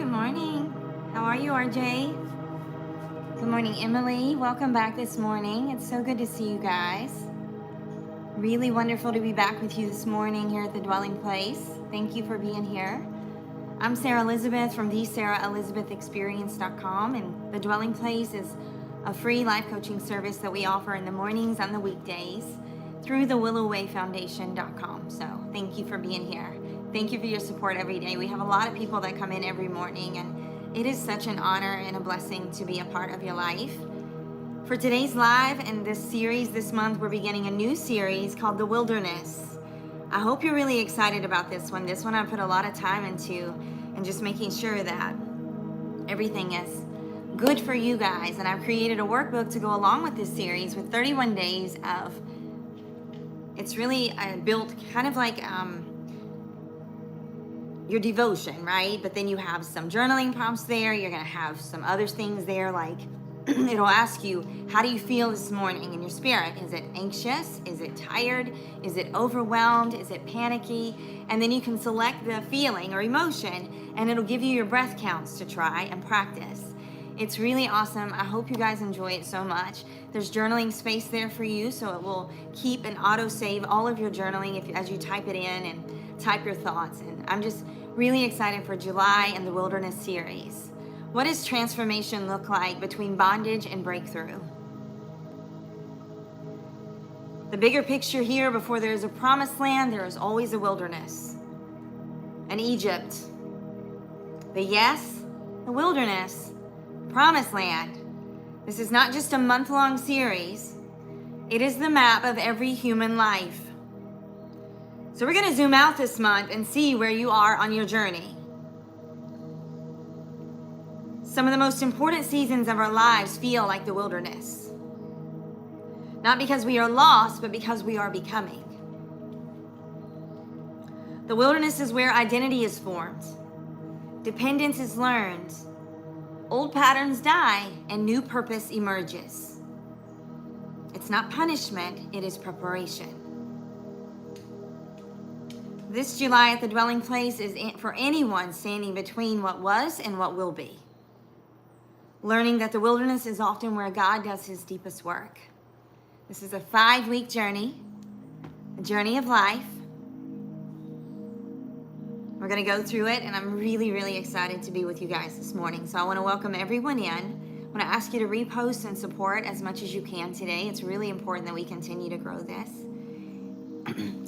Good morning. How are you, RJ? Good morning, Emily. Welcome back this morning. It's so good to see you guys. Really wonderful to be back with you this morning here at the Dwelling Place. Thank you for being here. I'm Sarah Elizabeth from thesarahelizabethexperience.com, and the Dwelling Place is a free life coaching service that we offer in the mornings on the weekdays through the willowwayfoundation.com. So thank you for being here. Thank you for your support every day. We have a lot of people that come in every morning, and it is such an honor and a blessing to be a part of your life. For today's live and this series this month, we're beginning a new series called The Wilderness. I hope you're really excited about this one. This one I put a lot of time into and just making sure that everything is good for you guys. And I've created a workbook to go along with this series with 31 days of, it's really built kind of like your devotion, right? But then you have some journaling prompts there. You're going to have some other things there, like it'll ask you, how do you feel this morning in your spirit? Is it anxious? Is it tired? Is it overwhelmed? Is it panicky? And then you can select the feeling or emotion, and it'll give you your breath counts to try and practice. It's really awesome. I hope you guys enjoy it so much. There's journaling space there for you, so it will keep and auto save all of your journaling as you type it in and type your thoughts. And I'm just really excited for July and the Wilderness series. What does transformation look like between bondage and breakthrough? The bigger picture here: before there is a promised land, there is always a wilderness. And Egypt. The yes, the wilderness, promised land. This is not just a month-long series. It is the map of every human life. So we're going to zoom out this month and see where you are on your journey. Some of the most important seasons of our lives feel like the wilderness. Not because we are lost, but because we are becoming. The wilderness is where identity is formed, dependence is learned, old patterns die, and new purpose emerges. It's not punishment, it is preparation. This July at the Dwelling Place is for anyone standing between what was and what will be. Learning that the wilderness is often where God does his deepest work. This is a 5-week journey, a journey of life. We're going to go through it, and I'm really, really excited to be with you guys this morning. So I want to welcome everyone in. I want to ask you to repost and support as much as you can today. It's really important that we continue to grow this.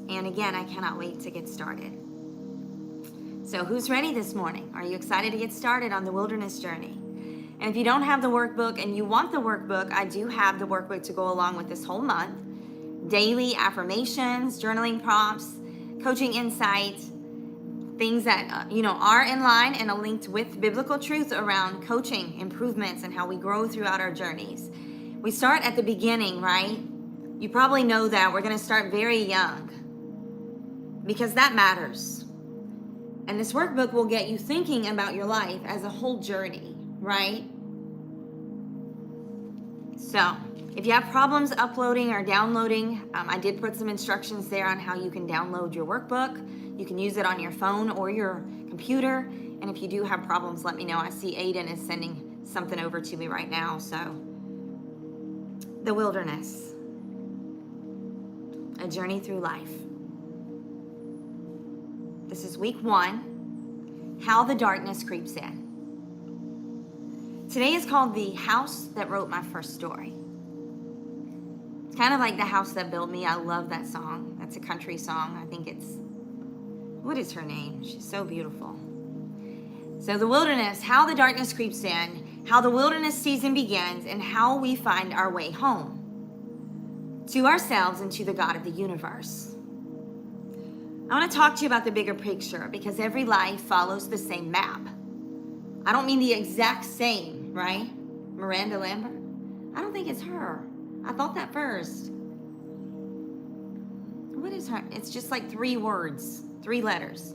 And again, I cannot wait to get started. So who's ready this morning? Are you excited to get started on the wilderness journey? And if you don't have the workbook and you want the workbook, I do have the workbook to go along with this whole month. Daily affirmations, journaling prompts, coaching insights, things that are in line and are linked with biblical truth around coaching, improvements, and how we grow throughout our journeys. We start at the beginning, right? You probably know that we're going to start very young because that matters. And this workbook will get you thinking about your life as a whole journey, right? So if you have problems uploading or downloading, I did put some instructions there on how you can download your workbook. You can use it on your phone or your computer. And if you do have problems, let me know. I see Aiden is sending something over to me right now. So the wilderness. A journey through life. This is week 1, how the darkness creeps in. Today is called The House That Wrote My First Story. It's kind of like The House That Built Me. I love that song. That's a country song. I think it's, what is her name? She's so beautiful. So the wilderness, how the darkness creeps in, how the wilderness season begins, and how we find our way home. To ourselves and to the God of the universe. I want to talk to you about the bigger picture because every life follows the same map. I don't mean the exact same, right? Miranda Lambert? I don't think it's her. I thought that first. What is her? It's just like 3 words, 3 letters.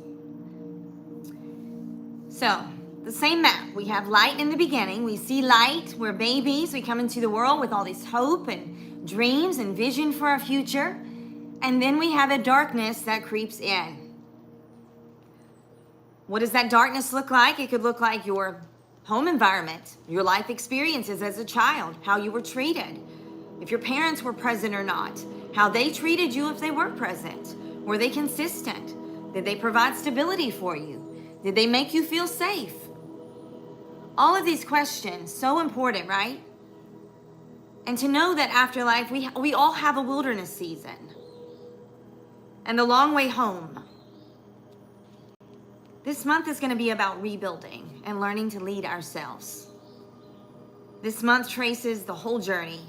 So, the same map. We have light in the beginning. We see light. We're babies. We come into the world with all this hope and dreams and vision for our future. And then we have a darkness that creeps in. What does that darkness look like? It could look like your home environment, your life experiences as a child, how you were treated, if your parents were present or not, how they treated you if they were present. Were they consistent? Did they provide stability for you? Did they make you feel safe? All of these questions, so important, right? And to know that after life, we all have a wilderness season and the long way home. This month is going to be about rebuilding and learning to lead ourselves. This month traces the whole journey,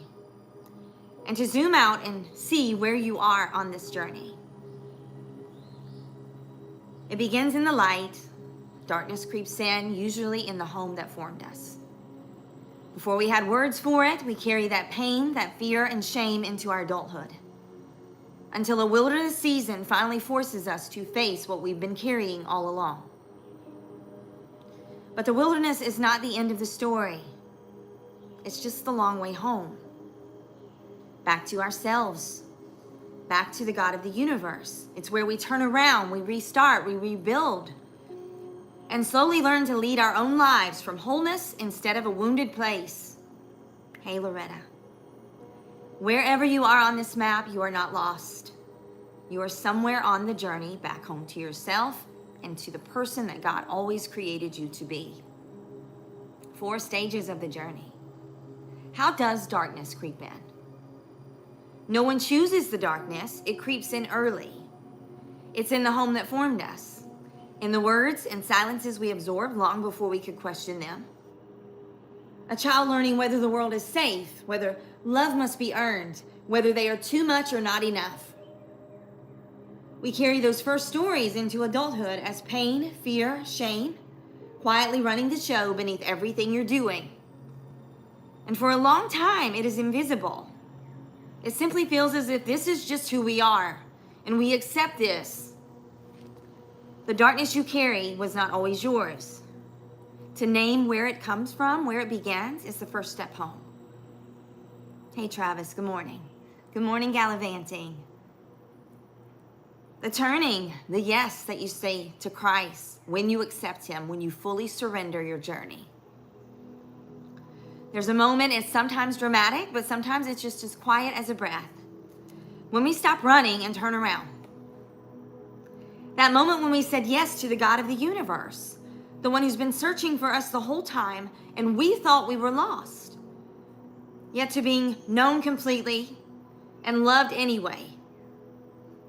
and to zoom out and see where you are on this journey. It begins in the light. Darkness creeps in, usually in the home that formed us. Before we had words for it, we carry that pain, that fear, and shame into our adulthood, until a wilderness season finally forces us to face what we've been carrying all along. But the wilderness is not the end of the story. It's just the long way home. Back to ourselves, back to the God of the universe. It's where we turn around, we restart, we rebuild, and slowly learn to lead our own lives from wholeness instead of a wounded place. Hey, Loretta. Wherever you are on this map, you are not lost. You are somewhere on the journey back home to yourself and to the person that God always created you to be. 4 stages of the journey. How does darkness creep in? No one chooses the darkness. It creeps in early. It's in the home that formed us, in the words and silences we absorbed long before we could question them. A child learning whether the world is safe, whether love must be earned, whether they are too much or not enough. We carry those first stories into adulthood as pain, fear, shame, quietly running the show beneath everything you're doing. And for a long time, it is invisible. It simply feels as if this is just who we are, and we accept this. The darkness you carry was not always yours. To name where it comes from, where it begins, is the first step home. Hey, Travis, good morning. Good morning, gallivanting. The turning, the yes that you say to Christ when you accept him, when you fully surrender your journey. There's a moment, it's sometimes dramatic, but sometimes it's just as quiet as a breath. When we stop running and turn around. That moment when we said yes to the God of the universe, the one who's been searching for us the whole time, and we thought we were lost. Yet to being known completely and loved anyway.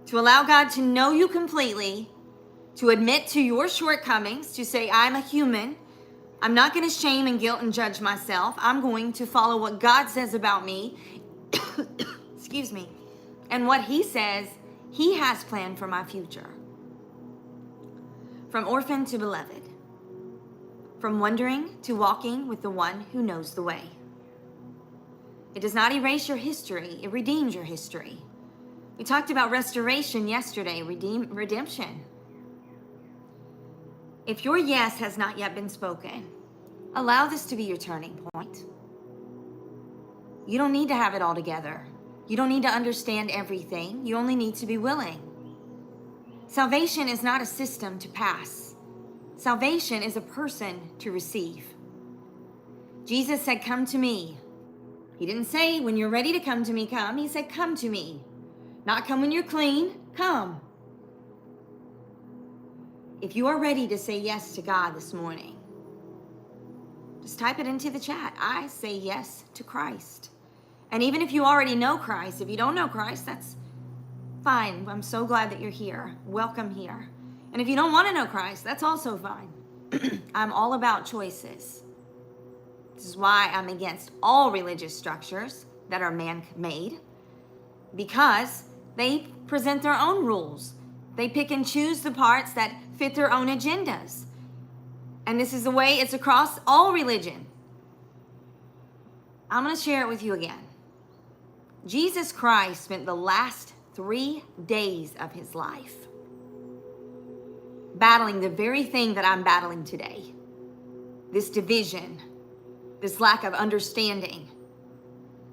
To allow God to know you completely, to admit to your shortcomings, to say, I'm a human. I'm not going to shame and guilt and judge myself. I'm going to follow what God says about me. Excuse me. And what he says he has planned for my future. From orphan to beloved. From wandering to walking with the one who knows the way. It does not erase your history. It redeems your history. We talked about restoration yesterday, redemption. If your yes has not yet been spoken, allow this to be your turning point. You don't need to have it all together. You don't need to understand everything. You only need to be willing. Salvation is not a system to pass. Salvation is a person to receive. Jesus said, come to me. He didn't say, when you're ready to come to me, come. He said, come to me. Not come when you're clean, come. If you are ready to say yes to God this morning, just type it into the chat. I say yes to Christ. And even if you already know Christ, if you don't know Christ, that's fine. I'm so glad that you're here. Welcome here. And if you don't want to know Christ, that's also fine. I'm all about choices. This is why I'm against all religious structures that are man-made, because they present their own rules. They pick and choose the parts that fit their own agendas. And this is the way it's across all religion. I'm going to share it with you again. Jesus Christ spent the last 3 days of his life battling the very thing that I'm battling today. This division, this lack of understanding,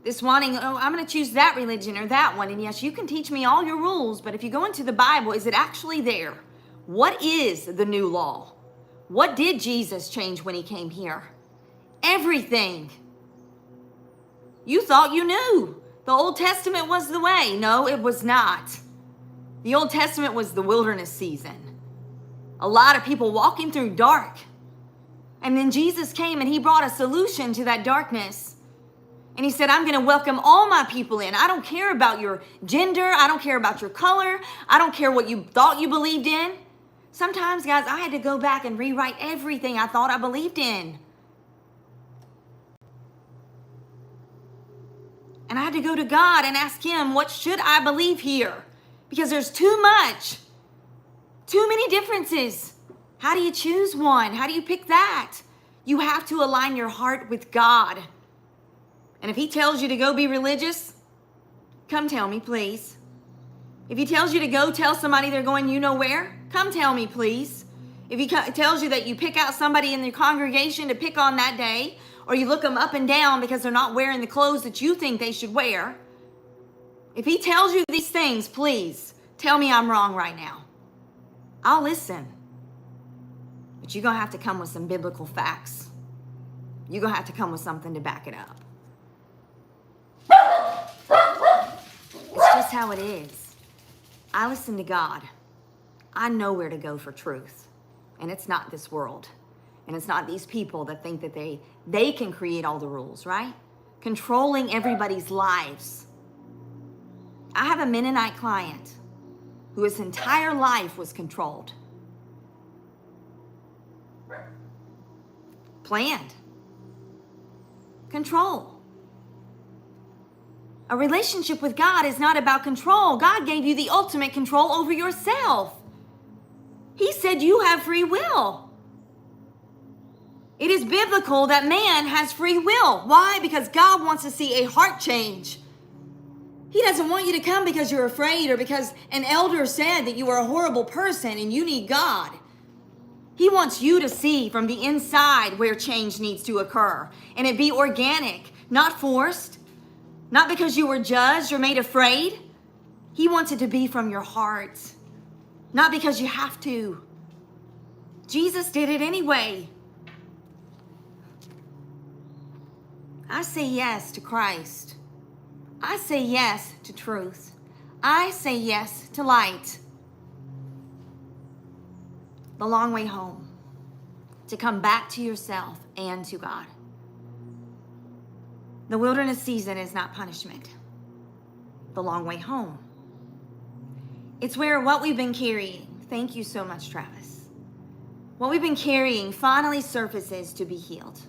this wanting, oh, I'm going to choose that religion or that one. And yes, you can teach me all your rules, but if you go into the Bible, is it actually there? What is the new law? What did Jesus change when he came here? Everything. You thought you knew. The Old Testament was the way. No, it was not. The Old Testament was the wilderness season. A lot of people walking through dark. And then Jesus came and he brought a solution to that darkness. And he said, I'm going to welcome all my people in. I don't care about your gender. I don't care about your color. I don't care what you thought you believed in. Sometimes, guys, I had to go back and rewrite everything I thought I believed in. And I had to go to God and ask him, what should I believe here? Because there's too much. Too many differences. How do you choose one? How do you pick that? You have to align your heart with God. And if he tells you to go be religious, come tell me, please. If he tells you to go tell somebody they're going you know where, come tell me, please. If he tells you that you pick out somebody in the congregation to pick on that day, or you look them up and down because they're not wearing the clothes that you think they should wear, if he tells you these things, please tell me I'm wrong right now. I'll listen. But you're going to have to come with some biblical facts. You're going to have to come with something to back it up. It's just how it is. I listen to God. I know where to go for truth. And it's not this world. And it's not these people that think that they can create all the rules, right? Controlling everybody's lives. I have a Mennonite client who his entire life was controlled. Planned. Control. A relationship with God is not about control. God gave you the ultimate control over yourself. He said you have free will. It is biblical that man has free will. Why? Because God wants to see a heart change. He doesn't want you to come because you're afraid or because an elder said that you are a horrible person and you need God. He wants you to see from the inside where change needs to occur. And it be organic, not forced. Not because you were judged or made afraid. He wants it to be from your heart. Not because you have to. Jesus did it anyway. I say yes to Christ. I say yes to truth. I say yes to light. The long way home. To come back to yourself and to God. The wilderness season is not punishment. The long way home. It's where what we've been carrying, thank you so much, Travis. What we've been carrying finally surfaces to be healed.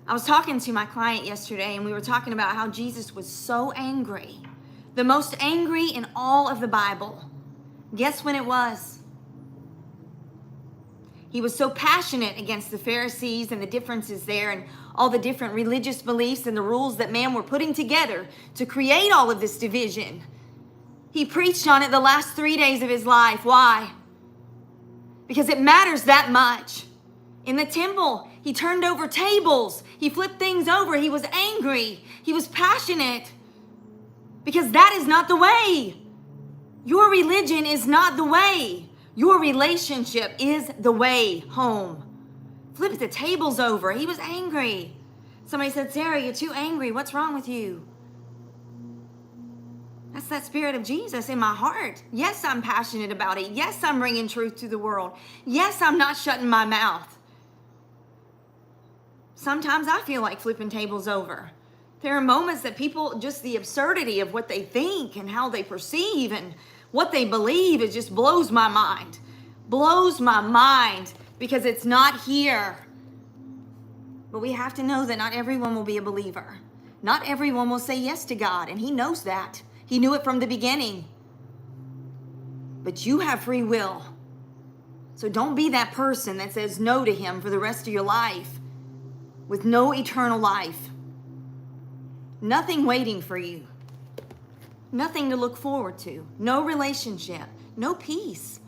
I was talking to my client yesterday and we were talking about how Jesus was so angry. The most angry in all of the Bible. Guess when it was? He was so passionate against the Pharisees and the differences there and all the different religious beliefs and the rules that man were putting together to create all of this division. He preached on it the last 3 days of his life. Why? Because it matters that much. In the temple, he turned over tables. He flipped things over. He was angry. He was passionate. Because that is not the way. Your religion is not the way. Your relationship is the way home. Flipped the tables over. He was angry. Somebody said, Sarah, you're too angry. What's wrong with you? That's that spirit of Jesus in my heart. Yes, I'm passionate about it. Yes, I'm bringing truth to the world. Yes, I'm not shutting my mouth. Sometimes I feel like flipping tables over. There are moments that people, just the absurdity of what they think and how they perceive and what they believe, it just blows my mind. Blows my mind because it's not here. But we have to know that not everyone will be a believer. Not everyone will say yes to God, and he knows that. He knew it from the beginning. But you have free will. So don't be that person that says no to him for the rest of your life with no eternal life. Nothing waiting for you. Nothing to look forward to. No relationship. No peace.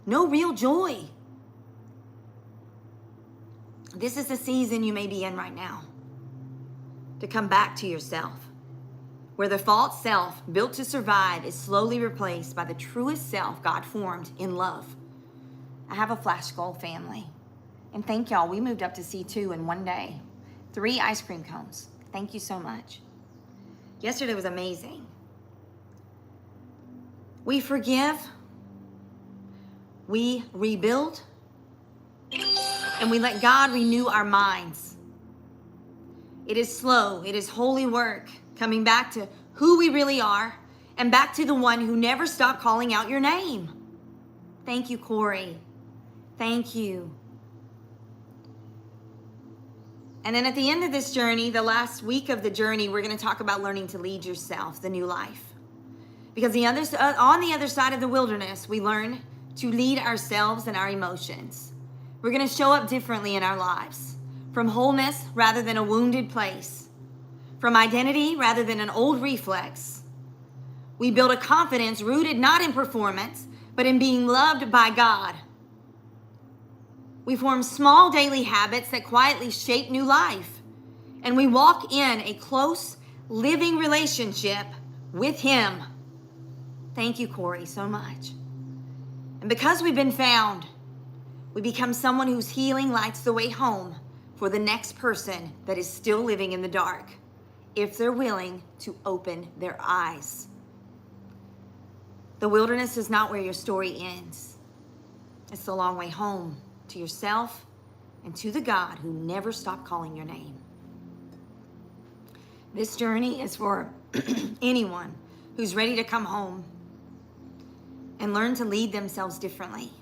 No real joy. This is the season you may be in right now. To come back to yourself. Where the false self built to survive is slowly replaced by the truest self God formed in love. I have a Flash Goal family. And thank y'all, we moved up to C2 in one day. 3 ice cream cones. Thank you so much. Yesterday was amazing. We forgive, we rebuild, and we let God renew our minds. It is slow, it is holy work, coming back to who we really are and back to the one who never stopped calling out your name. Thank you, Corey. Thank you. And then at the end of this journey, the last week of the journey, we're going to talk about learning to lead yourself, the new life. Because on the other side of the wilderness, we learn to lead ourselves and our emotions. We're going to show up differently in our lives. From wholeness rather than a wounded place. From identity rather than an old reflex. We build a confidence rooted not in performance, but in being loved by God. We form small daily habits that quietly shape new life. And we walk in a close, living relationship with Him. Thank you, Corey, so much. And because we've been found, we become someone whose healing lights the way home for the next person that is still living in the dark, if they're willing to open their eyes. The wilderness is not where your story ends. It's the long way home to yourself and to the God who never stopped calling your name. This journey is for anyone who's ready to come home and learn to lead themselves differently.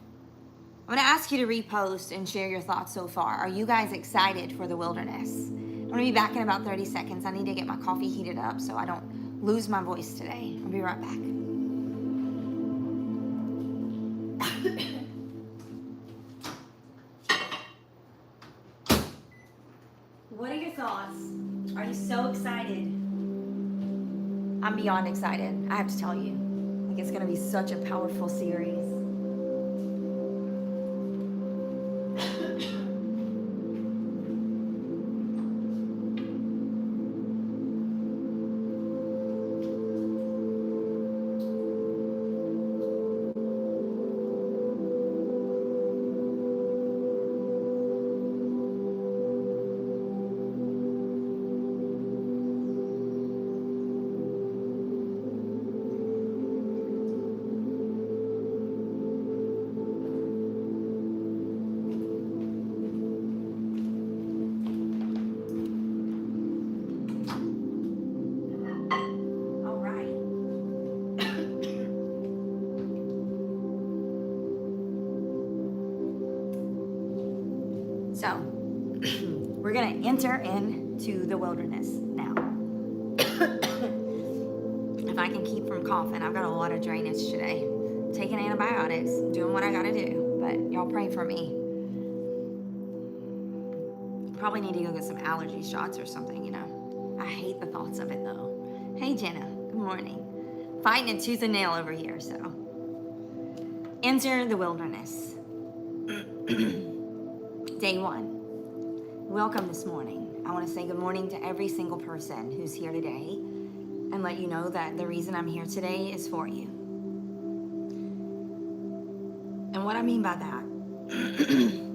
I'm going to ask you to repost and share your thoughts so far. Are you guys excited for the wilderness? I'm going to be back in about 30 seconds. I need to get my coffee heated up so I don't lose my voice today. I'll be right back. What are your thoughts? Are you so excited? I'm beyond excited, I have to tell you. Like, it's going to be such a powerful series. So, we're going to enter into the wilderness now. If I can keep from coughing, I've got a lot of drainage today. Taking antibiotics, doing what I got to do, but y'all pray for me. Probably need to go get some allergy shots or something, you know. I hate the thoughts of it though. Hey Jenna, good morning. Fighting a tooth and nail over here, so. Enter the wilderness. Day 1. Welcome this morning. I want to say good morning to every single person who's here today and let you know that the reason I'm here today is for you. And what I mean by that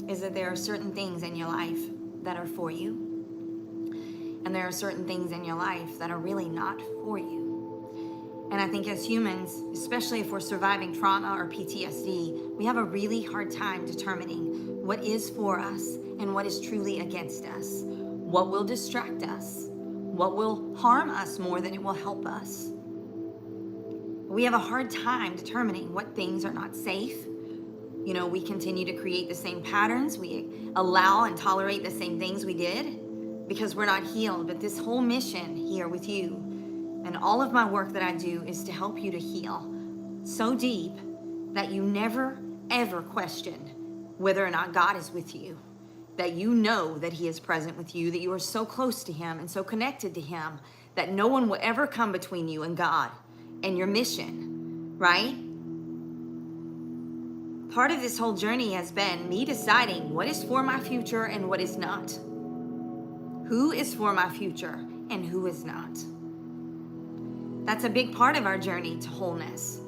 is that there are certain things in your life that are for you. And there are certain things in your life that are really not for you. And I think as humans, especially if we're surviving trauma or PTSD, we have a really hard time determining what is for us and what is truly against us, what will distract us, what will harm us more than it will help us. We have a hard time determining what things are not safe. You know, we continue to create the same patterns, we allow and tolerate the same things we did because we're not healed. But this whole mission here with you and all of my work that I do is to help you to heal so deep that you never, ever question whether or not God is with you, that you know that He is present with you, that you are so close to Him and so connected to Him that no one will ever come between you and God and your mission, right? Part of this whole journey has been me deciding what is for my future and what is not. Who is for my future and who is not. That's a big part of our journey to wholeness.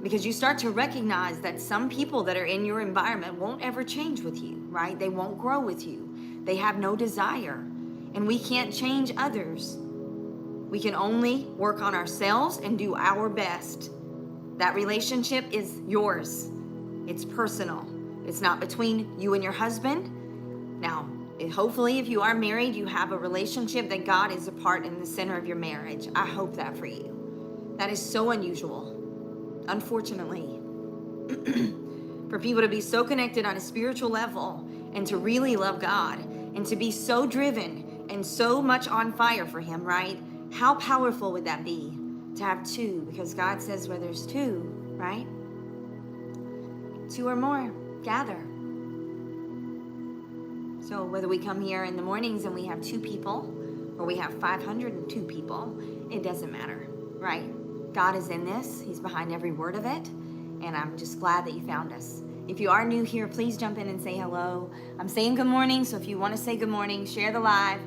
Because you start to recognize that some people that are in your environment won't ever change with you, right? They won't grow with you. They have no desire. And we can't change others. We can only work on ourselves and do our best. That relationship is yours. It's personal. It's not between you and your husband. Now, hopefully, if you are married, you have a relationship that God is a part in the center of your marriage. I hope that for you. That is so unusual. Unfortunately, for people to be so connected on a spiritual level and to really love God and to be so driven and so much on fire for Him, right? How powerful would that be to have two? Because God says where there's two, right? Two or more, gather. So whether we come here in the mornings and we have 2 people or we have 502 people, it doesn't matter, right? God is in this. He's behind every word of it. And I'm just glad that you found us. If you are new here, please jump in and say hello. I'm saying good morning. So if you want to say good morning, share the live,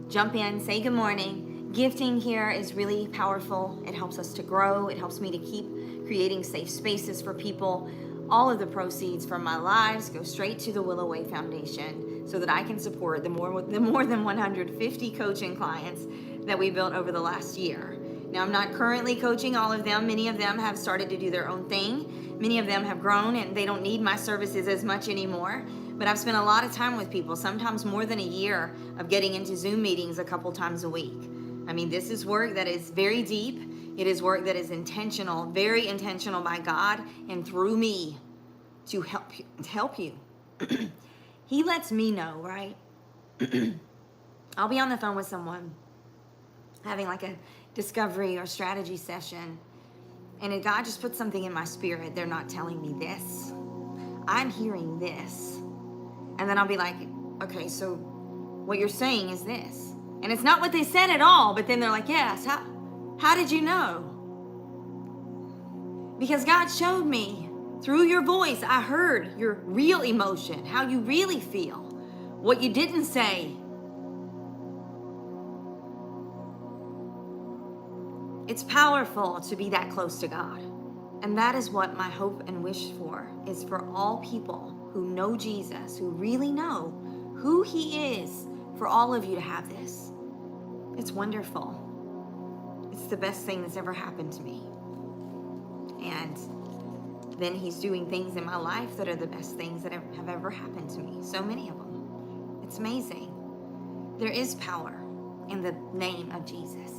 jump in, say good morning. Gifting here is really powerful. It helps us to grow. It helps me to keep creating safe spaces for people. All of the proceeds from my lives go straight to the Willow Way Foundation so that I can support the more than 150 coaching clients that we built over the last year. Now, I'm not currently coaching all of them. Many of them have started to do their own thing. Many of them have grown and they don't need my services as much anymore. But I've spent a lot of time with people, sometimes more than a year of getting into Zoom meetings a couple times a week. I mean, this is work that is very deep. It is work that is intentional, very intentional by God and through me to help you. He lets me know, right? I'll be on the phone with someone having like a discovery or strategy session, and God just put something in my spirit. They're not telling me this. I'm hearing this. And then I'll be like, okay, so what you're saying is this. And it's not what they said at all, but then they're like, yes, how did you know? Because God showed me through your voice. I heard your real emotion, how you really feel, what you didn't say. It's powerful to be that close to God. And that is what my hope and wish for is for all people who know Jesus, who really know who He is, for all of you to have this. It's wonderful. It's the best thing that's ever happened to me. And then He's doing things in my life that are the best things that have ever happened to me. So many of them. It's amazing. There is power in the name of Jesus.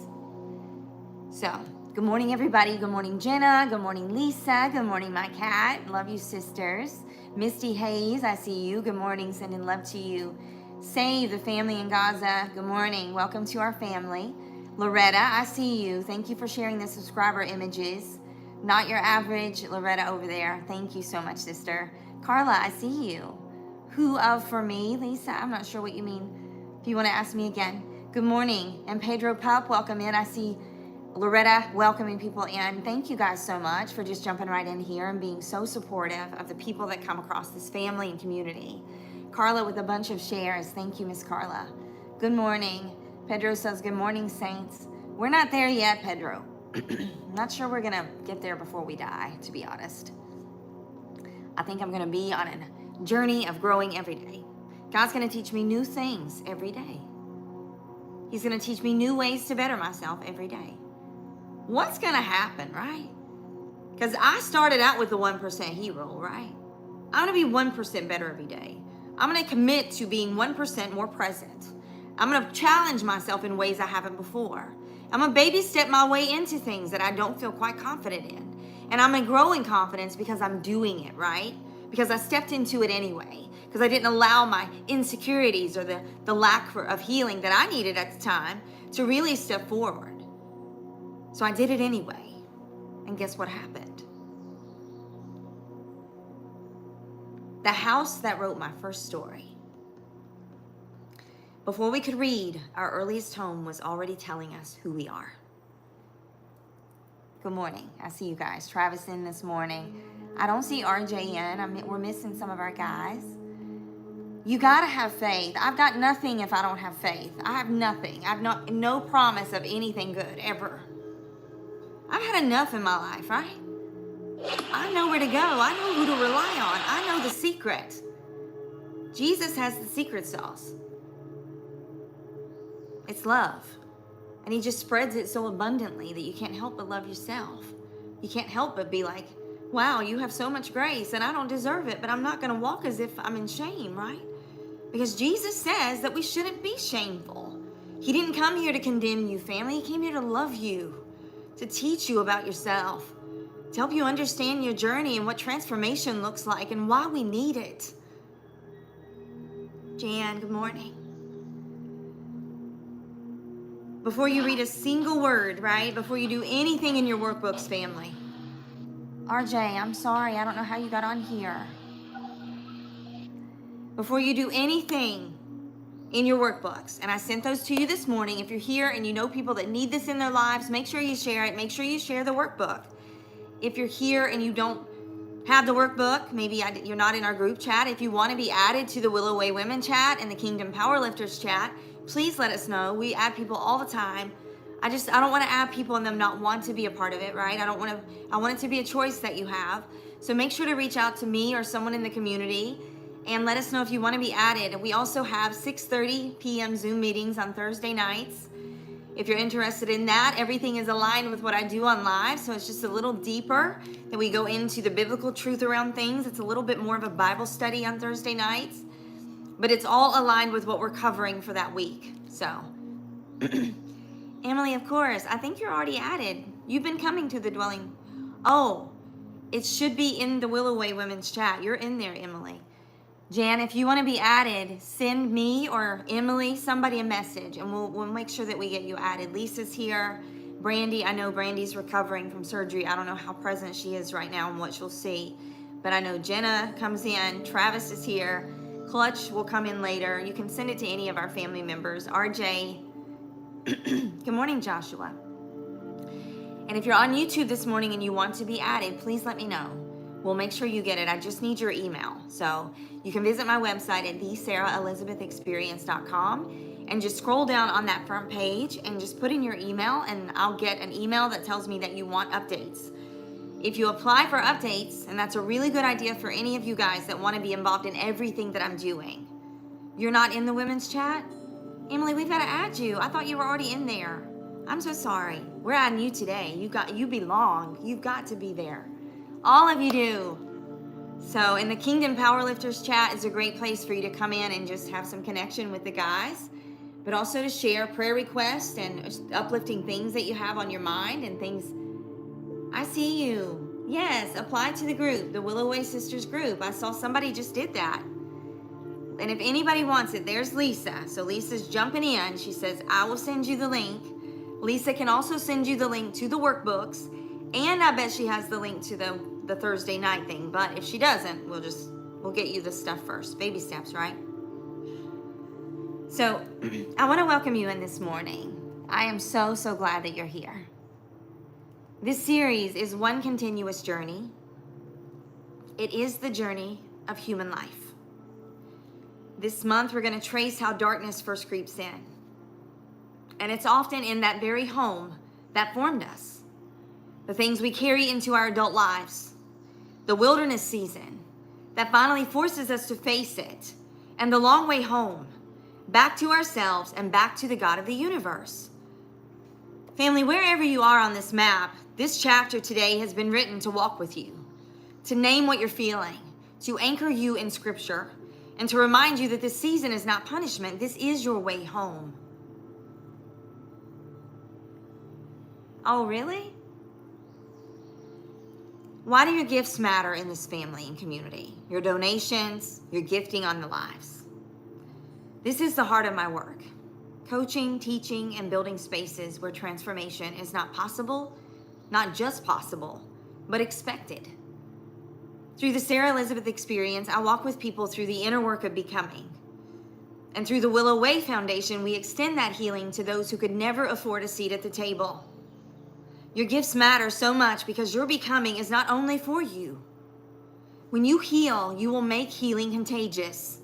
So, good morning, everybody. Good morning, Jenna. Good morning, Lisa. Good morning, my cat. Love you, sisters. Misty Hayes, I see you. Good morning. Sending love to you. Save the family in Gaza. Good morning. Welcome to our family. Loretta, I see you. Thank you for sharing the subscriber images. Not your average Loretta over there. Thank you so much, sister. Carla, I see you. Who of for me? Lisa, I'm not sure what you mean. If you want to ask me again. Good morning. And Pedro Pup, welcome in. I see Loretta welcoming people in. Thank you guys so much for just jumping right in here and being so supportive of the people that come across this family and community. Carla with a bunch of shares. Thank you, Miss Carla. Good morning. Pedro says, good morning, saints. We're not there yet, Pedro. Not sure we're going to get there before we die, to be honest. I think I'm going to be on a journey of growing every day. God's going to teach me new things every day. He's going to teach me new ways to better myself every day. What's going to happen, right? Because I started out with the 1% hero, right? I'm going to be 1% better every day. I'm going to commit to being 1% more present. I'm going to challenge myself in ways I haven't before. I'm going to baby step my way into things that I don't feel quite confident in. And I'm going to grow in confidence because I'm doing it, right? Because I stepped into it anyway. Because I didn't allow my insecurities or the lack of healing that I needed at the time to really step forward. So I did it anyway. And guess what happened? The house that wrote my first story. Before we could read, our earliest home was already telling us who we are. Good morning. I see you guys. Travis in this morning. I don't see RJ in. We're missing some of our guys. You gotta have faith. I've got nothing if I don't have faith. I have nothing. I've no promise of anything good ever. I've had enough in my life, right? I know where to go. I know who to rely on. I know the secret. Jesus has the secret sauce. It's love. And he just spreads it so abundantly that you can't help but love yourself. You can't help but be like, wow, you have so much grace and I don't deserve it, but I'm not going to walk as if I'm in shame, right? Because Jesus says that we shouldn't be shameful. He didn't come here to condemn you, family. He came here to love you, to teach you about yourself, to help you understand your journey and what transformation looks like and why we need it. Jan, good morning. Before you read a single word, right? Before you do anything in your workbooks, family. RJ, I'm sorry. I don't know how you got on here. Before you do anything in your workbooks, and I sent those to you this morning. If you're here and you know people that need this in their lives, make sure you share it. Make sure you share the workbook. If you're here and you don't have the workbook, maybe you're not in our group chat. If you want to be added to the Willow Way Women chat and the Kingdom Powerlifters chat, please let us know. We add people all the time. I don't want to add people and them not want to be a part of it, right? I want it to be a choice that you have. So make sure to reach out to me or someone in the community and let us know if you want to be added. We also have 6:30 p.m. Zoom meetings on Thursday nights. If you're interested in that, everything is aligned with what I do on live, so it's just a little deeper that we go into the biblical truth around things. It's a little bit more of a Bible study on Thursday nights, but it's all aligned with what we're covering for that week. So, Emily, of course, I think you're already added. You've been coming to the dwelling. Oh, it should be in the Willow Way Women's chat. You're in there, Emily. Jan, if you want to be added, send me or Emily, somebody a message, and we'll make sure that we get you added. Lisa's here. Brandy, I know Brandy's recovering from surgery. I don't know how present she is right now and what she'll see, but I know Jenna comes in. Travis is here. Clutch will come in later. You can send it to any of our family members. RJ, good morning, Joshua. And if you're on YouTube this morning and you want to be added, please let me know. We'll make sure you get it. I just need your email. So you can visit my website at thesarahelizabethexperience.com and just scroll down on that front page and just put in your email, and I'll get an email that tells me that you want updates. If you apply for updates, and that's a really good idea for any of you guys that want to be involved in everything that I'm doing. You're not in the women's chat? Emily, we've got to add you. I thought you were already in there. I'm so sorry. We're adding you today. You belong. You've got to be there. All of you do. So in the Kingdom Powerlifters chat is a great place for you to come in and just have some connection with the guys, but also to share prayer requests and uplifting things that you have on your mind and things. I see you. Yes, apply to the group, the Willow Way Sisters group. I saw somebody just did that. And if anybody wants it, there's Lisa. So Lisa's jumping in. She says, I will send you the link. Lisa can also send you the link to the workbooks. And I bet she has the link to the Thursday night thing. But if she doesn't, we'll get you the stuff first. Baby steps, right? So I want to welcome you in this morning. I am so, so glad that you're here. This series is one continuous journey. It is the journey of human life. This month, we're going to trace how darkness first creeps in. And it's often in that very home that formed us. The things we carry into our adult lives. The wilderness season that finally forces us to face it. And the long way home. Back to ourselves and back to the God of the universe. Family, wherever you are on this map, this chapter today has been written to walk with you. To name what you're feeling. To anchor you in Scripture. And to remind you that this season is not punishment. This is your way home. Oh, really? Why do your gifts matter in this family and community? Your donations, your gifting on the lives. This is the heart of my work. Coaching, teaching, and building spaces where transformation is not possible, not just possible, but expected. Through the Sarah Elizabeth experience, I walk with people through the inner work of becoming. And through the Willow Way Foundation, we extend that healing to those who could never afford a seat at the table. Your gifts matter so much because your becoming is not only for you. When you heal, you will make healing contagious.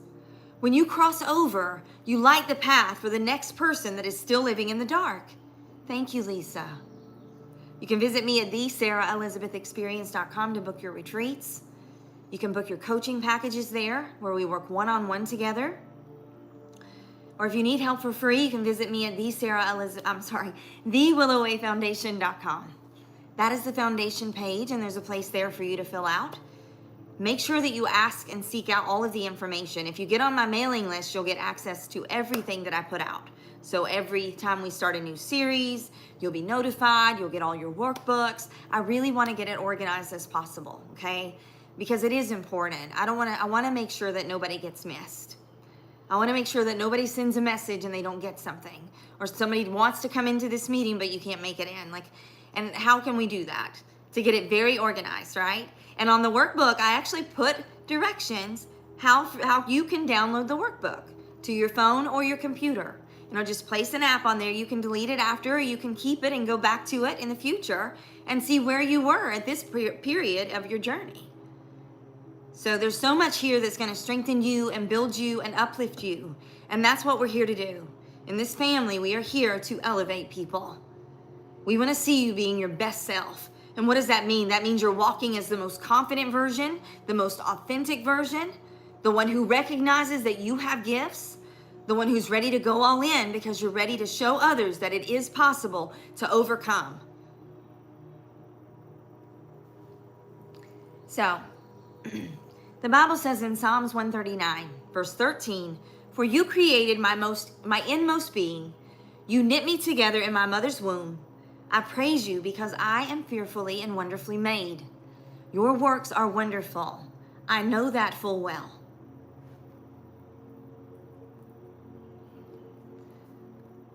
When you cross over, you light the path for the next person that is still living in the dark. Thank you, Lisa. You can visit me at thesarahelizabethexperience.com to book your retreats. You can book your coaching packages there where we work one-on-one together. Or if you need help for free, you can visit me at thewillowwayfoundation.com. That is the foundation page, and there's a place there for you to fill out. Make sure that you ask and seek out all of the information. If you get on my mailing list, you'll get access to everything that I put out. So every time we start a new series, you'll be notified, you'll get all your workbooks. I really want to get it organized as possible, okay? Because it is important. I want to make sure that nobody gets missed. I want to make sure that nobody sends a message and they don't get something. Or somebody wants to come into this meeting, but you can't make it in. And how can we do that? To get it very organized, right? And on the workbook, I actually put directions how you can download the workbook to your phone or your computer. Just place an app on there. You can delete it after, or you can keep it and go back to it in the future and see where you were at this period of your journey. So there's so much here that's going to strengthen you and build you and uplift you. And that's what we're here to do. In this family, we are here to elevate people. We want to see you being your best self. And what does that mean? That means you're walking as the most confident version, the most authentic version, the one who recognizes that you have gifts, the one who's ready to go all in because you're ready to show others that it is possible to overcome. So, the Bible says in Psalms 139, verse 13, "For you created my inmost being. You knit me together in my mother's womb. I praise you because I am fearfully and wonderfully made. Your works are wonderful. I know that full well."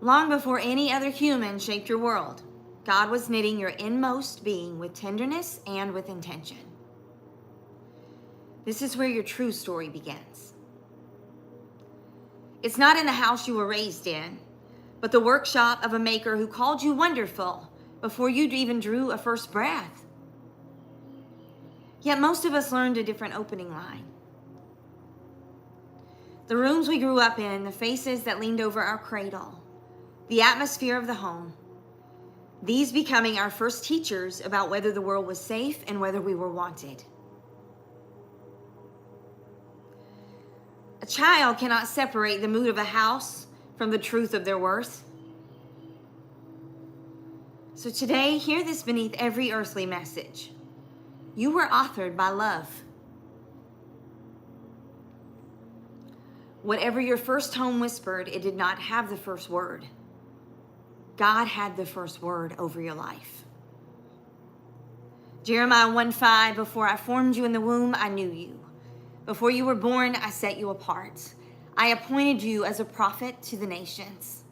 Long before any other human shaped your world, God was knitting your inmost being with tenderness and with intention. This is where your true story begins. It's not in the house you were raised in, but the workshop of a maker who called you wonderful before you even drew a first breath. Yet most of us learned a different opening line. The rooms we grew up in, the faces that leaned over our cradle, the atmosphere of the home, these becoming our first teachers about whether the world was safe and whether we were wanted. A child cannot separate the mood of a house from the truth of their worth. So today, hear this beneath every earthly message. You were authored by love. Whatever your first home whispered, it did not have the first word. God had the first word over your life. Jeremiah 1:5, "Before I formed you in the womb, I knew you. Before you were born, I set you apart. I appointed you as a prophet to the nations."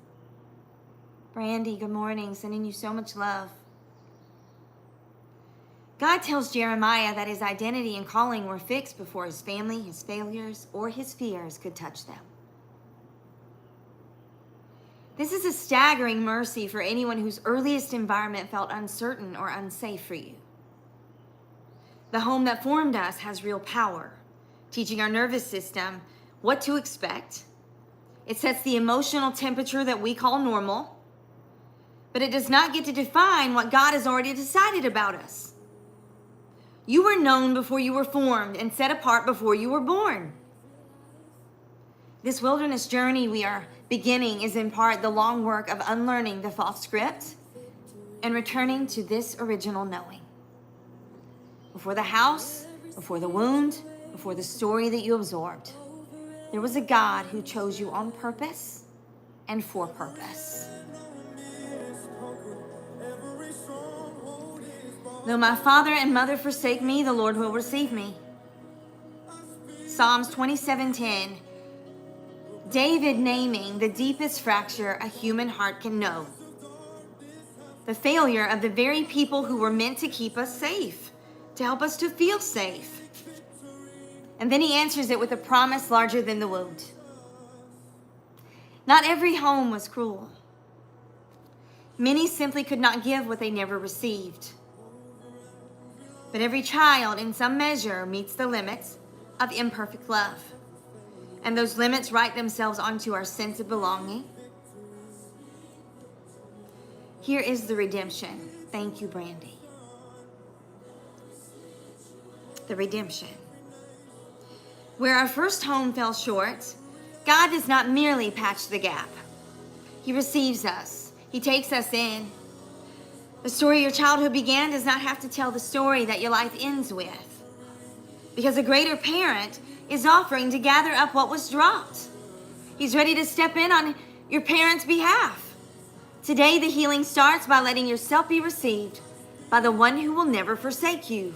Brandy, good morning. Sending you so much love. God tells Jeremiah that his identity and calling were fixed before his family, his failures, or his fears could touch them. This is a staggering mercy for anyone whose earliest environment felt uncertain or unsafe for you. The home that formed us has real power, teaching our nervous system what to expect. It sets the emotional temperature that we call normal, but it does not get to define what God has already decided about us. You were known before you were formed and set apart before you were born. This wilderness journey we are beginning is in part the long work of unlearning the false script and returning to this original knowing. Before the house, before the wound, before the story that you absorbed, there was a God who chose you on purpose and for purpose. "Though my father and mother forsake me, the Lord will receive me." Psalms 27:10. David naming the deepest fracture a human heart can know. The failure of the very people who were meant to keep us safe, to help us to feel safe. And then he answers it with a promise larger than the wound. Not every home was cruel. Many simply could not give what they never received. But every child, in some measure, meets the limits of imperfect love. And those limits write themselves onto our sense of belonging. Here is the redemption. Thank you, Brandy. The redemption. Where our first home fell short, God does not merely patch the gap. He receives us. He takes us in. The story your childhood began does not have to tell the story that your life ends with. Because a greater parent is offering to gather up what was dropped. He's ready to step in on your parents' behalf. Today, the healing starts by letting yourself be received by the one who will never forsake you.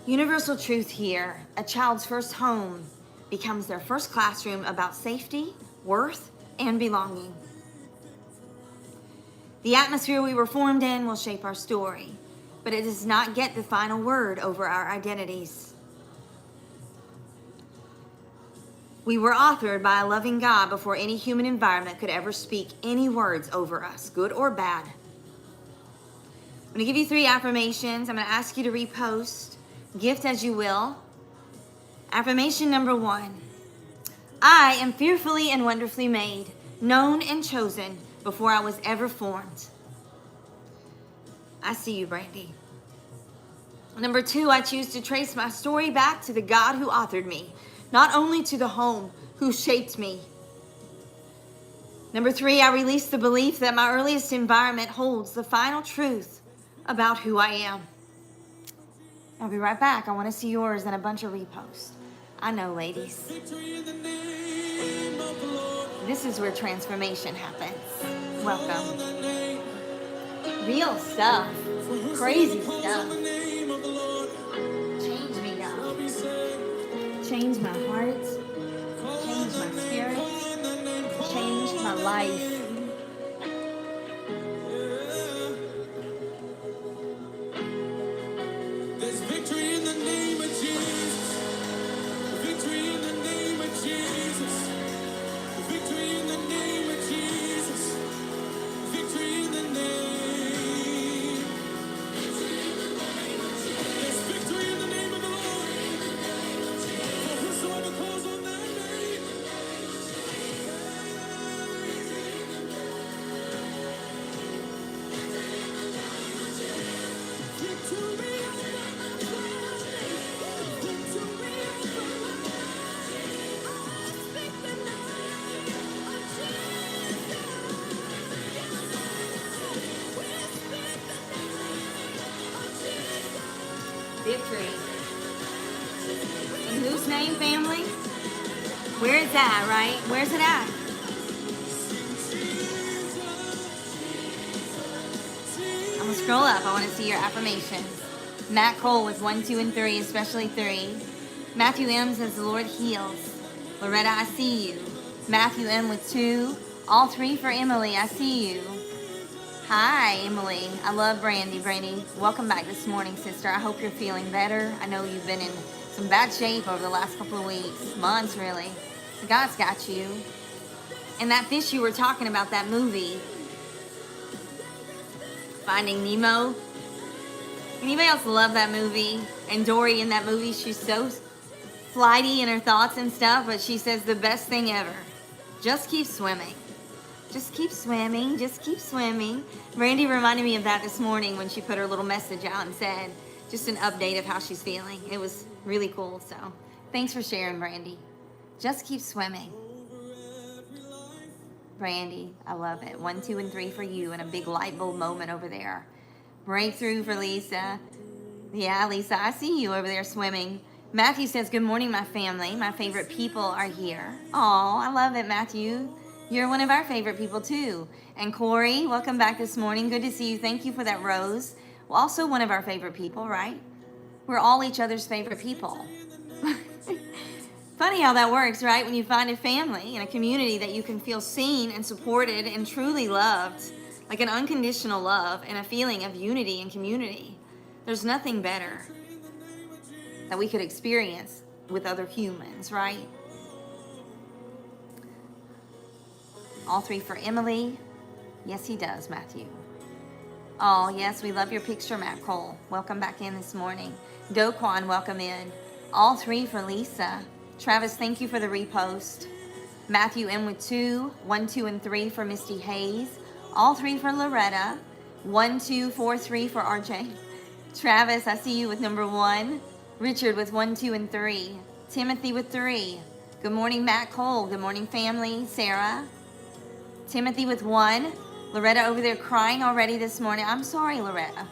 Universal truth here, a child's first home becomes their first classroom about safety, worth, and belonging. The atmosphere we were formed in will shape our story, but it does not get the final word over our identities. We were authored by a loving God before any human environment could ever speak any words over us, good or bad. I'm going to give you 3 affirmations. I'm going to ask you to repost. Gift as you will. Affirmation number 1. I am fearfully and wonderfully made, known and chosen before I was ever formed. I see you, Brandy. Number 2, I choose to trace my story back to the God who authored me, not only to the home who shaped me. Number 3, I release the belief that my earliest environment holds the final truth about who I am. I'll be right back. I want to see yours and a bunch of reposts. I know, ladies. This is where transformation happens. Welcome. Real stuff. Crazy stuff. Change me, God. Change my heart. Change my spirit. Change my life. There's victory in the name of Jesus. Victory in the name of Jesus. Victory in the name of Jesus. Victory in the name. There's victory in the name of the Lord. For whosoever calls on that name. Victory. Victory. In whose name, family? Where is that, right? Where's it at? I'm going to scroll up. I want to see your affirmations. Matt Cole with 1, 2, and 3, especially 3. Matthew M says, the Lord heals. Loretta, I see you. Matthew M with 2. All 3 for Emily, I see you. Hi, Emily. I love Brandy. Brandy, welcome back this morning, sister. I hope you're feeling better. I know you've been in some bad shape over the last couple of weeks, months, really. But God's got you. And that fish you were talking about, that movie, Finding Nemo. Anybody else love that movie? And Dory in that movie, she's so flighty in her thoughts and stuff, but she says the best thing ever. Just keep swimming. Just keep swimming. Just keep swimming. Brandy reminded me of that this morning when she put her little message out and said just an update of how she's feeling. It was really cool. So thanks for sharing, Brandy. Just keep swimming. Brandy, I love it. 1, 2, and 3 for you, and a big light bulb moment over there. Breakthrough for Lisa. Yeah, Lisa, I see you over there swimming. Matthew says, good morning, my family. My favorite people are here. Aw, I love it, Matthew. You're one of our favorite people, too. And Corey, welcome back this morning. Good to see you. Thank you for that rose. Well, also one of our favorite people, right? We're all each other's favorite people. Funny how that works, right? When you find a family and a community that you can feel seen and supported and truly loved, like an unconditional love and a feeling of unity and community. There's nothing better that we could experience with other humans, right? All 3 for Emily. Yes, he does, Matthew. Oh, yes, we love your picture, Matt Cole. Welcome back in this morning. Doquan, welcome in. All 3 for Lisa. Travis, thank you for the repost. Matthew M with 2, 1, 2, and 3 for Misty Hayes. All 3 for Loretta. 1, 2, 4, 3 for RJ. Travis, I see you with number 1. Richard with 1, 2, and 3. Timothy with 3. Good morning, Matt Cole. Good morning, family. Sarah. Timothy with 1. Loretta over there crying already this morning. I'm sorry, Loretta.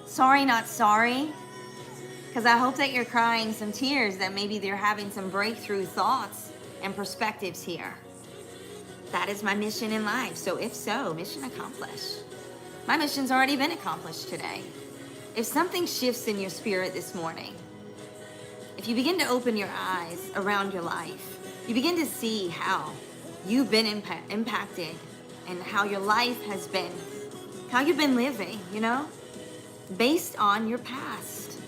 Sorry, not sorry. Because I hope that you're crying some tears, that maybe they're having some breakthrough thoughts and perspectives here. That is my mission in life. So if so, mission accomplished. My mission's already been accomplished today. If something shifts in your spirit this morning, if you begin to open your eyes around your life, you begin to see how you've been impacted and how your life has been, how you've been living, based on your past,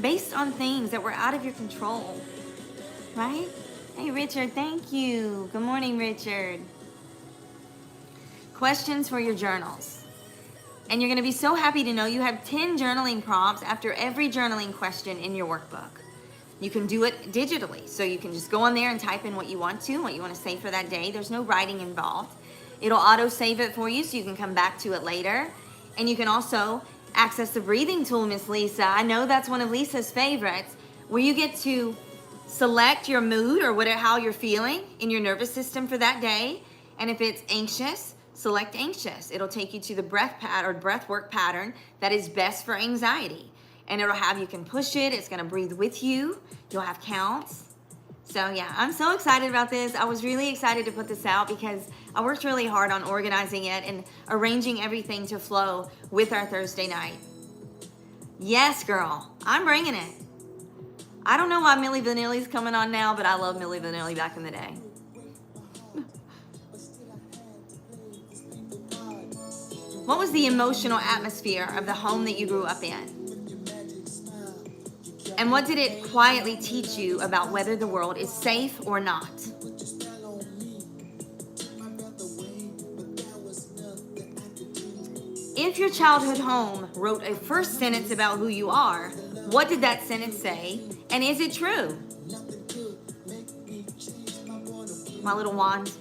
based on things that were out of your control, right? Hey, Richard, thank you. Good morning, Richard. Questions for your journals. And you're going to be so happy to know you have 10 journaling prompts after every journaling question in your workbook. You can do it digitally. So you can just go on there and type in what you want to say for that day. There's no writing involved. It'll auto-save it for you so you can come back to it later. And you can also access the breathing tool, Miss Lisa. I know that's one of Lisa's favorites, where you get to select your mood or how you're feeling in your nervous system for that day. And if it's anxious, select anxious. It'll take you to the breath work pattern that is best for anxiety. And you can push it. It's going to breathe with you. You'll have counts. So yeah, I'm so excited about this. I was really excited to put this out because I worked really hard on organizing it and arranging everything to flow with our Thursday night. Yes, girl, I'm bringing it. I don't know why Milli Vanilli's coming on now, but I love Milli Vanilli back in the day. What was the emotional atmosphere of the home that you grew up in? And what did it quietly teach you about whether the world is safe or not? If your childhood home wrote a first sentence about who you are, what did that sentence say? And is it true? My little wand.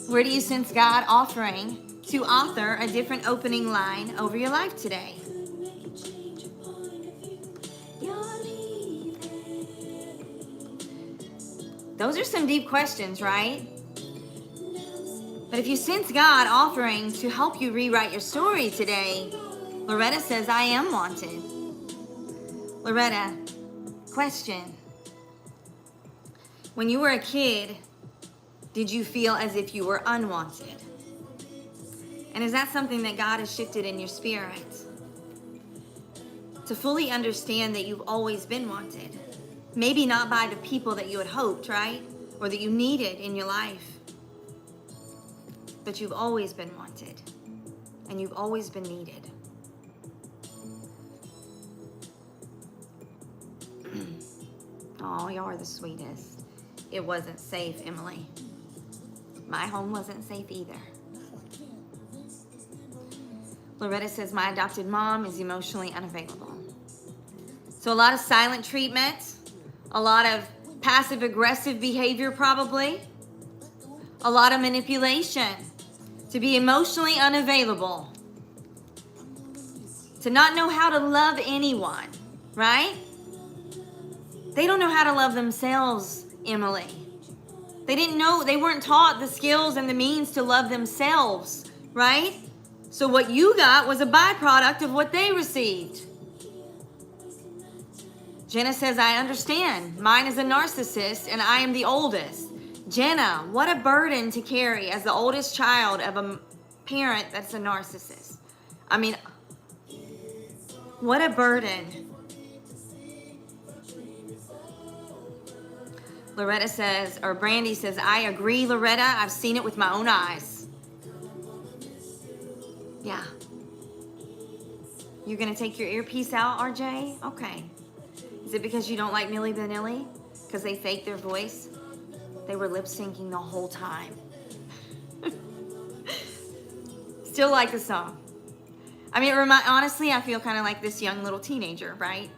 Where do you sense God offering to author a different opening line over your life today? Those are some deep questions, right? But if you sense God offering to help you rewrite your story today, Loretta says, I am wanted. Loretta, question. When you were a kid, did you feel as if you were unwanted? And is that something that God has shifted in your spirit? To fully understand that you've always been wanted. Maybe not by the people that you had hoped, right? Or that you needed in your life. But you've always been wanted. And you've always been needed. Oh, y'all are the sweetest. It wasn't safe, Emily. My home wasn't safe either. Loretta says, my adopted mom is emotionally unavailable. So a lot of silent treatment, a lot of passive-aggressive behavior probably, a lot of manipulation, to be emotionally unavailable, to not know how to love anyone, right? They don't know how to love themselves, Emily. They weren't taught the skills and the means to love themselves, right? So what you got was a byproduct of what they received. Jenna says, I understand. Mine is a narcissist and I am the oldest. Jenna, what a burden to carry as the oldest child of a parent that's a narcissist. I mean, what a burden. Loretta says, or Brandy says, I agree, Loretta. I've seen it with my own eyes. Yeah. You're going to take your earpiece out, RJ? Okay. Is it because you don't like Milli Vanilli? Because they fake their voice? They were lip syncing the whole time. Still like the song. I mean, honestly, I feel kind of like this young little teenager, right?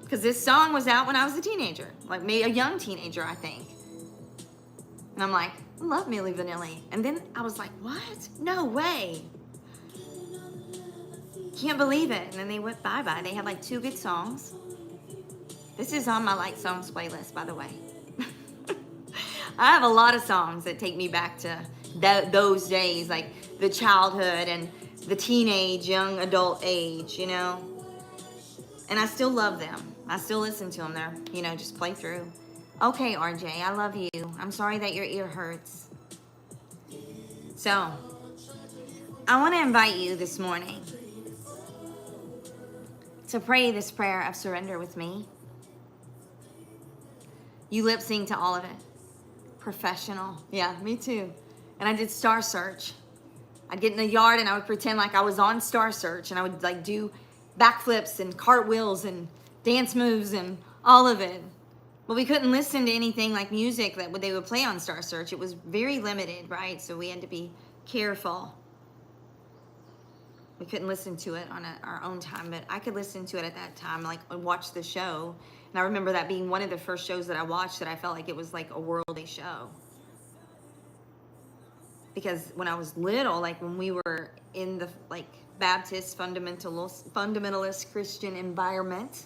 Because this song was out when I was a teenager. Like maybe a young teenager, I think. And I'm like, I love Milli Vanilli. And then I was like, what? No way. Can't believe it. And then they went bye-bye. They had like 2 good songs. This is on my like songs playlist, by the way. I have a lot of songs that take me back to those days, like the childhood and the teenage, young adult age, you know. And I still love them. I still listen to them. They're, you know, just play through. Okay, RJ, I love you. I'm sorry that your ear hurts. So, I want to invite you this morning to pray this prayer of surrender with me. You lip sync to all of it. Professional. Yeah, me too. And I did Star Search. I'd get in the yard and I would pretend like I was on Star Search, and I would like do backflips and cartwheels and dance moves and all of it. But we couldn't listen to anything like music that they would play on Star Search. It was very limited, right? So we had to be careful. We couldn't listen to it on our own time, but I could listen to it at that time, like watch the show. And I remember that being one of the first shows that I watched that I felt like it was like a worldly show. Because when I was little, like when we were in the like Baptist fundamentalist Christian environment,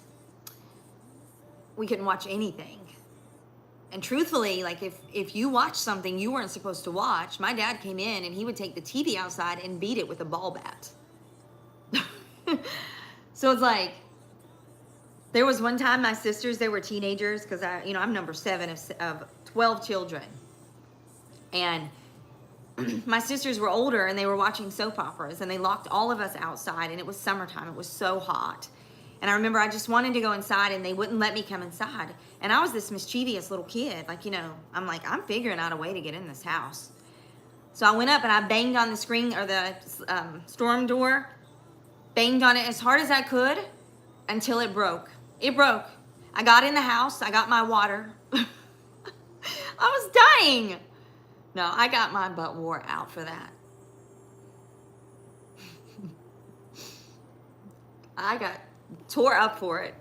we couldn't watch anything. And truthfully, like if you watched something you weren't supposed to watch, my dad came in and he would take the TV outside and beat it with a ball bat. So it's like, there was one time my sisters, they were teenagers, because I'm number 7 of 12 children. And my sisters were older and they were watching soap operas, and they locked all of us outside, and it was summertime. It was so hot. And I remember I just wanted to go inside and they wouldn't let me come inside. And I was this mischievous little kid. Like, I'm like, I'm figuring out a way to get in this house. So I went up and I banged on the screen or the storm door, banged on it as hard as I could until it broke. It broke. I got in the house. I got my water. I was dying. No, I got my butt wore out for that. I got tore up for it.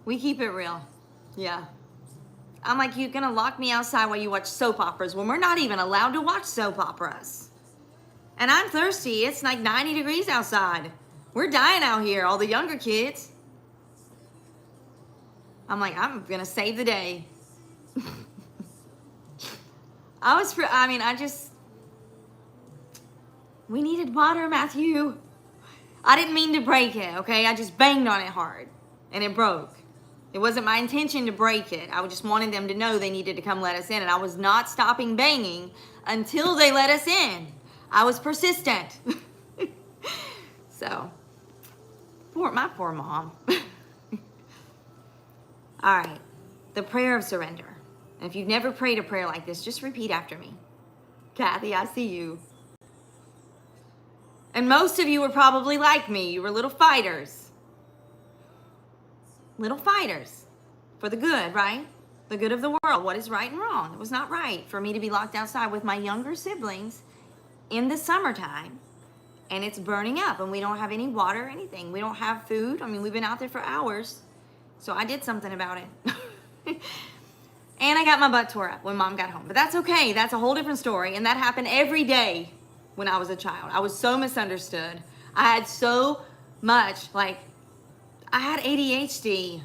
We keep it real. Yeah. I'm like, you're gonna lock me outside while you watch soap operas when we're not even allowed to watch soap operas. And I'm thirsty. It's like 90 degrees outside. We're dying out here, all the younger kids. I'm like, I'm gonna save the day. We needed water, Matthew. I didn't mean to break it, okay? I just banged on it hard, and it broke. It wasn't my intention to break it. I just wanted them to know they needed to come let us in, and I was not stopping banging until they let us in. I was persistent. So, my poor mom. All right, the prayer of surrender. And if you've never prayed a prayer like this, just repeat after me. Kathy, I see you. And most of you were probably like me. You were little fighters. Little fighters for the good, right? The good of the world. What is right and wrong? It was not right for me to be locked outside with my younger siblings in the summertime, and it's burning up, and we don't have any water or anything. We don't have food. I mean, we've been out there for hours, so I did something about it. And I got my butt tore up when Mom got home. But that's okay. That's a whole different story, and that happened every day when I was a child. I was so misunderstood. I had so much, I had ADHD.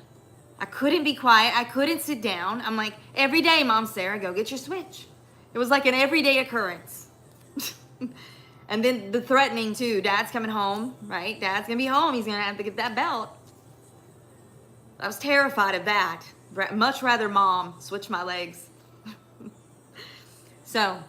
I couldn't be quiet. I couldn't sit down. I'm like, every day, Mom, Sarah, go get your Switch. It was like an everyday occurrence. And then the threatening, too. Dad's coming home, right? Dad's going to be home. He's going to have to get that belt. I was terrified of that. Much rather Mom switch my legs. So,